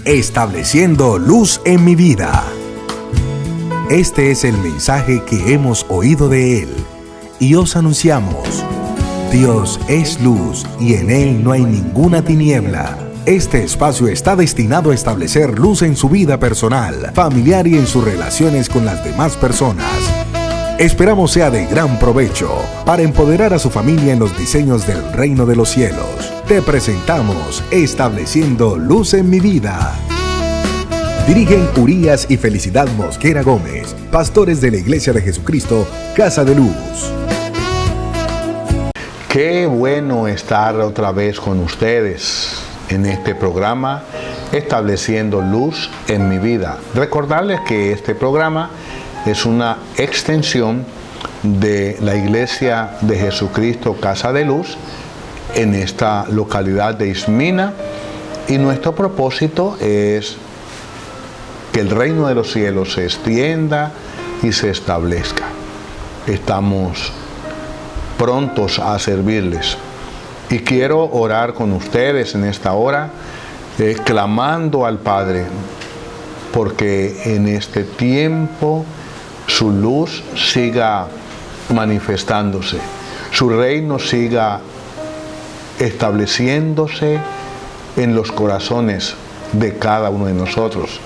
Estableciendo luz en mi vida. Este es el mensaje que hemos oído de Él y os anunciamos: Dios es luz y en Él no hay ninguna tiniebla. Este espacio está destinado a establecer luz en su vida personal, familiar y en sus relaciones con las demás personas. Esperamos sea de gran provecho para empoderar a su familia en los diseños del reino de los cielos. Te presentamos Estableciendo Luz en mi vida. Dirigen Urías y Felicidad Mosquera Gómez, pastores de la Iglesia de Jesucristo, Casa de Luz. Qué bueno estar otra vez con ustedes en este programa Estableciendo Luz en mi vida. Recordarles que este programa es una extensión de la Iglesia de Jesucristo, Casa de Luz, en esta localidad de Ismina, y nuestro propósito es que el reino de los cielos se extienda y se establezca. Estamos prontos a servirles y quiero orar con ustedes en esta hora, clamando al Padre, porque en este tiempo su luz siga manifestándose, su reino siga estableciéndose en los corazones de cada uno de nosotros,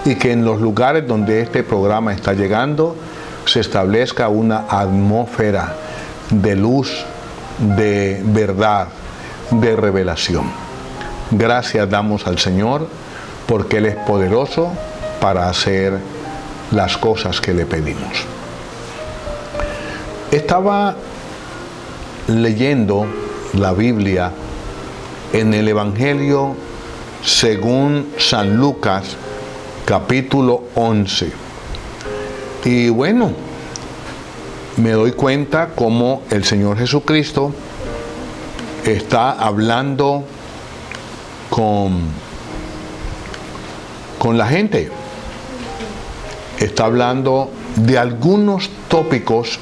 y que en los lugares donde este programa está llegando se establezca una atmósfera de luz, de verdad, de revelación. Gracias damos al Señor porque Él es poderoso para hacer las cosas que le pedimos. Estaba leyendo la Biblia en el Evangelio según San Lucas, capítulo 11. Y bueno, me doy cuenta cómo el Señor Jesucristo está hablando con la gente. Está hablando de algunos tópicos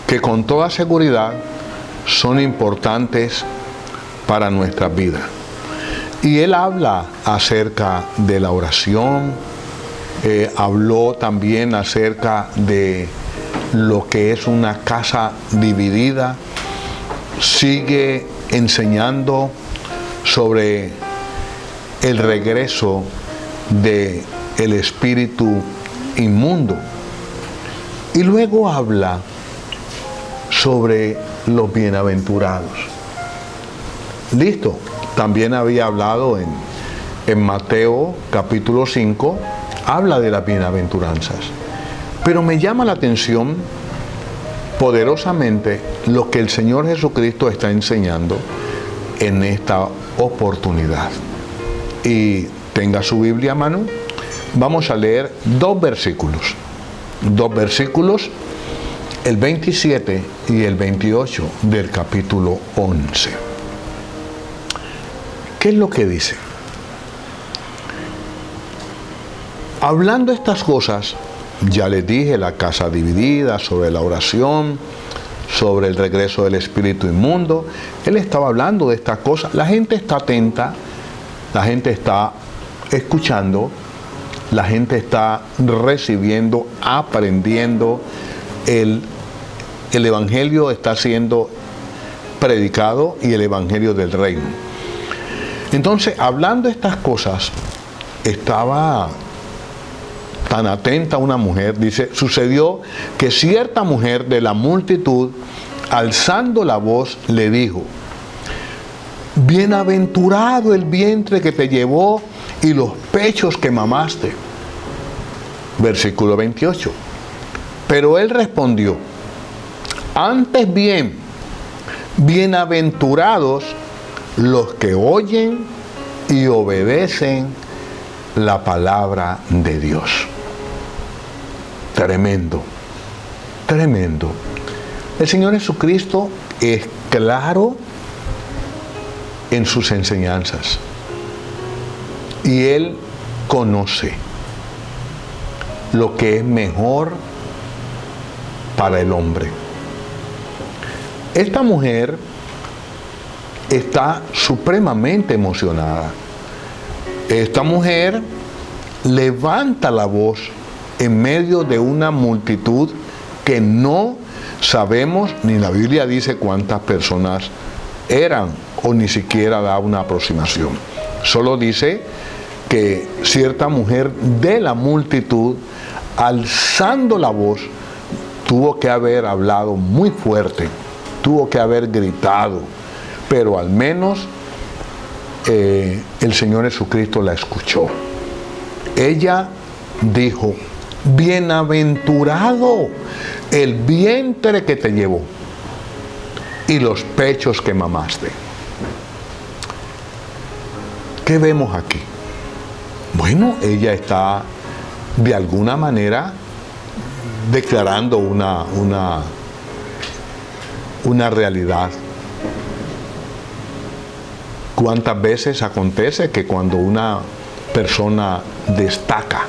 que con toda seguridad son importantes para nuestra vida. Y Él habla acerca de la oración, habló también acerca de lo que es una casa dividida, sigue enseñando sobre el regreso de el espíritu inmundo, y luego habla sobre los bienaventurados. Listo, también había hablado en Mateo capítulo 5, habla de las bienaventuranzas, pero me llama la atención poderosamente lo que el Señor Jesucristo está enseñando en esta oportunidad. Y tenga su Biblia a mano. Vamos a leer dos versículos, el 27 y el 28 del capítulo 11. ¿Qué es lo que dice? Hablando estas cosas, ya les dije, la casa dividida, sobre la oración, sobre el regreso del espíritu inmundo. Él estaba hablando de estas cosas. La gente está atenta, la gente está escuchando, la gente está recibiendo, aprendiendo. El Evangelio está siendo predicado, y el Evangelio del reino. Entonces, hablando estas cosas, estaba tan atenta una mujer. Dice: sucedió que cierta mujer de la multitud, alzando la voz, le dijo: bienaventurado el vientre que te llevó y los pechos que mamaste. Versículo 28. Pero él respondió: antes bien, bienaventurados los que oyen y obedecen la palabra de Dios. Tremendo, tremendo. El Señor Jesucristo es claro en sus enseñanzas, y Él conoce lo que es mejor para el hombre. Esta mujer está supremamente emocionada. esta mujer levanta la voz en medio de una multitud que no sabemos, ni la Biblia dice cuántas personas eran, o ni siquiera da una aproximación. Solo dice que cierta mujer de la multitud, alzando la voz, tuvo que haber hablado muy fuerte, tuvo que haber gritado, pero al menos el Señor Jesucristo la escuchó. Ella dijo: bienaventurado el vientre que te llevó y los pechos que mamaste. ¿Qué vemos aquí? Bueno, ella está de alguna manera declarando una realidad. ¿Cuántas veces acontece que cuando una persona destaca,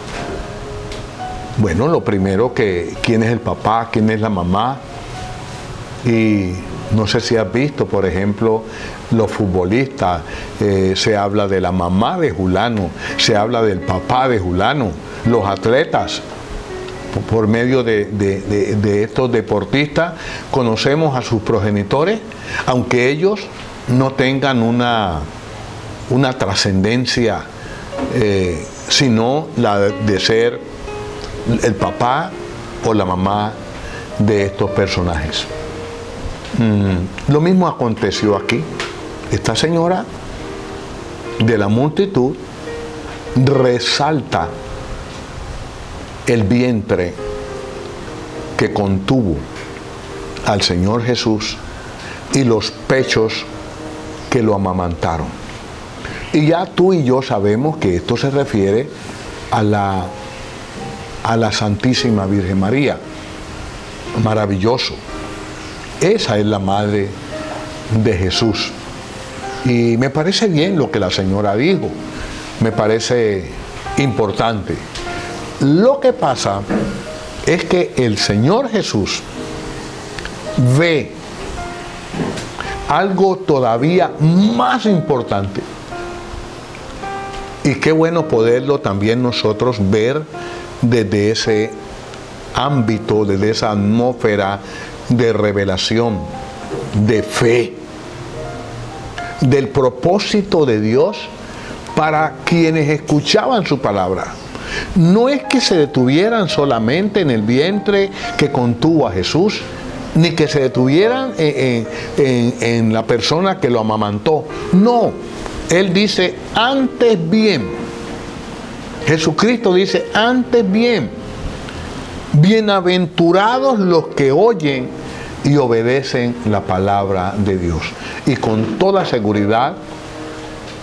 bueno, lo primero que, ¿quién es el papá? ¿Quién es la mamá? Y no sé si has visto, por ejemplo, los futbolistas, se habla de la mamá de Julano, se habla del papá de Julano, los atletas, por medio de estos deportistas, conocemos a sus progenitores, aunque ellos no tengan una trascendencia, sino la de ser el papá o la mamá de estos personajes. Lo mismo aconteció aquí. Esta señora de la multitud resalta el vientre que contuvo al Señor Jesús y los pechos que lo amamantaron. Y ya tú y yo sabemos que esto se refiere a la Santísima Virgen María. Maravilloso. Esa es la madre de Jesús. Y me parece bien lo que la señora dijo. Me parece importante. Lo que pasa es que el Señor Jesús ve algo todavía más importante. Y qué bueno poderlo también nosotros ver desde ese ámbito, desde esa atmósfera de revelación, de fe, del propósito de Dios para quienes escuchaban su palabra. No es que se detuvieran solamente en el vientre que contuvo a Jesús, ni que se detuvieran en la persona que lo amamantó. No, Él dice antes bien. Jesucristo dice antes bien. Bienaventurados los que oyen y obedecen la palabra de Dios. Y con toda seguridad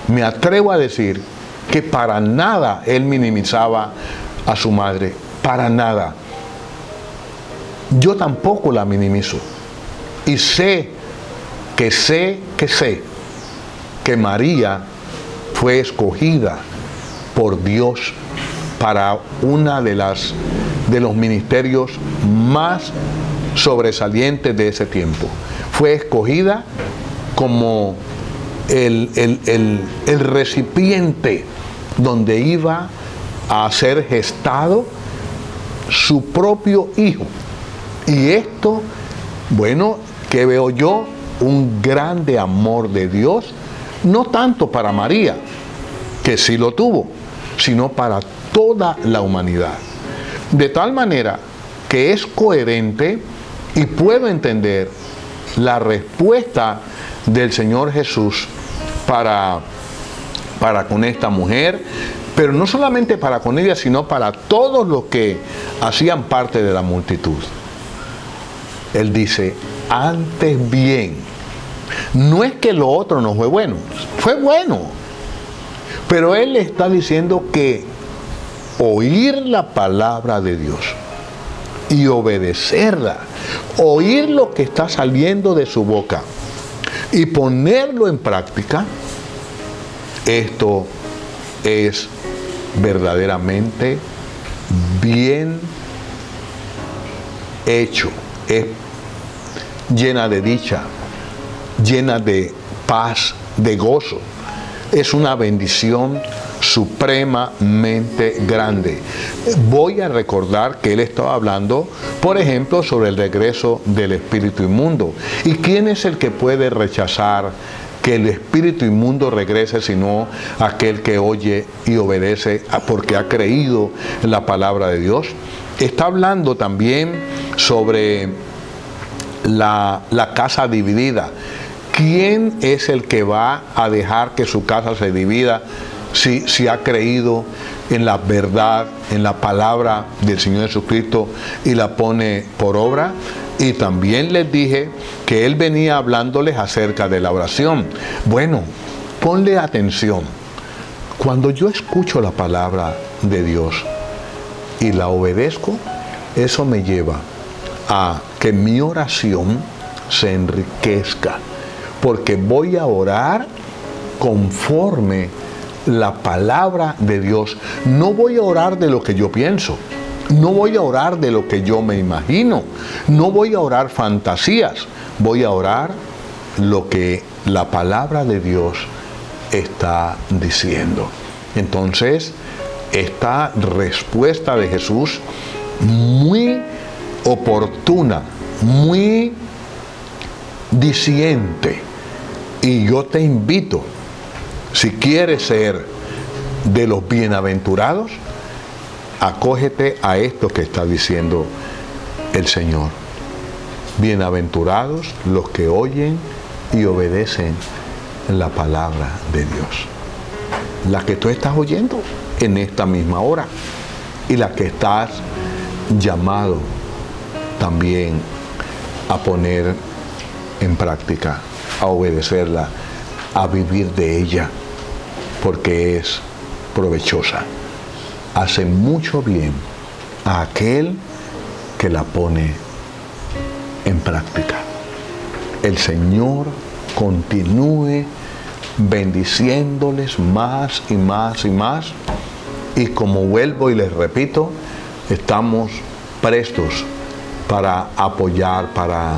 me atrevo a decir que para nada Él minimizaba a su madre, para nada. Yo tampoco la minimizo. Y sé que María fue escogida por Dios para una de los ministerios más sobresalientes de ese tiempo. Fue escogida como el recipiente donde iba a ser gestado su propio hijo. Y esto, bueno, que veo yo, un grande amor de Dios, no tanto para María, que sí lo tuvo, sino para toda la humanidad. De tal manera que es coherente y puedo entender la respuesta del Señor Jesús para con esta mujer, pero no solamente para con ella, sino para todos los que hacían parte de la multitud. Él dice, antes bien. No es que lo otro no fue bueno, fue bueno. Pero Él está diciendo que oír la palabra de Dios y obedecerla, oír lo que está saliendo de su boca y ponerlo en práctica, esto es verdaderamente bien hecho, es llena de dicha, llena de paz, de gozo. Es una bendición supremamente grande. Voy a recordar que él estaba hablando, por ejemplo, sobre el regreso del espíritu inmundo. ¿Y quién es el que puede rechazar que el espíritu inmundo regrese sino aquel que oye y obedece porque ha creído en la palabra de Dios? Está hablando también sobre la casa dividida. ¿Quién es el que va a dejar que su casa se divida si ha creído en la verdad, en la palabra del Señor Jesucristo y la pone por obra? Y también les dije que él venía hablándoles acerca de la oración. Bueno, ponle atención. Cuando yo escucho la palabra de Dios y la obedezco, eso me lleva a que mi oración se enriquezca, porque voy a orar conforme la palabra de Dios. No voy a orar de lo que yo pienso, no voy a orar de lo que yo me imagino, no voy a orar fantasías, voy a orar lo que la palabra de Dios está diciendo. Entonces, esta respuesta de Jesús, muy oportuna, muy diciente, y yo te invito, si quieres ser de los bienaventurados, acógete a esto que está diciendo el Señor. Bienaventurados los que oyen y obedecen la palabra de Dios, la que tú estás oyendo en esta misma hora y la que estás llamado también a poner en práctica, a obedecerla, a vivir de ella, porque es provechosa. Hace mucho bien a aquel que la pone en práctica. El Señor continúe bendiciéndoles más y más y más. Y como vuelvo y les repito, estamos prestos para apoyar, para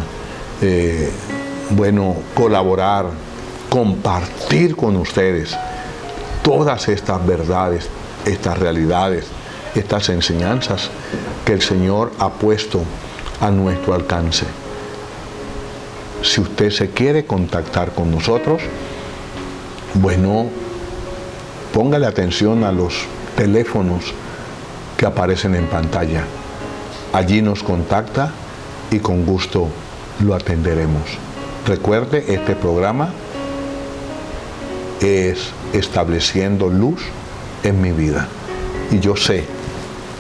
colaborar, compartir con ustedes todas estas verdades, estas realidades, estas enseñanzas que el Señor ha puesto a nuestro alcance. Si usted se quiere contactar con nosotros, póngale atención a los teléfonos que aparecen en pantalla. Allí nos contacta y con gusto lo atenderemos. Recuerde, este programa es estableciendo luz en mi vida. Y yo sé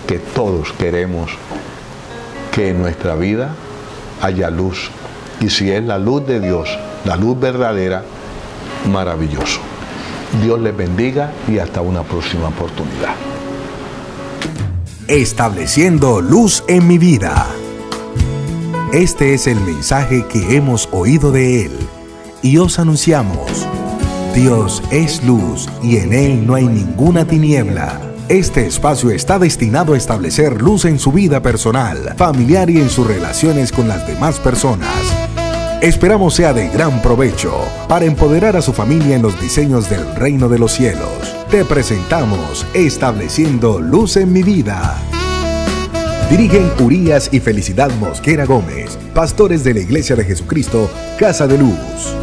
que todos queremos que en nuestra vida haya luz. Y si es la luz de Dios, la luz verdadera, maravilloso. Dios les bendiga y hasta una próxima oportunidad. Estableciendo luz en mi vida. Este es el mensaje que hemos oído de Él y os anunciamos: Dios es luz y en Él no hay ninguna tiniebla. Este espacio está destinado a establecer luz en su vida personal, familiar y en sus relaciones con las demás personas. Esperamos sea de gran provecho para empoderar a su familia en los diseños del reino de los cielos. Te presentamos Estableciendo Luz en mi vida. Dirigen Urías y Felicidad Mosquera Gómez, pastores de la Iglesia de Jesucristo, Casa de Luz.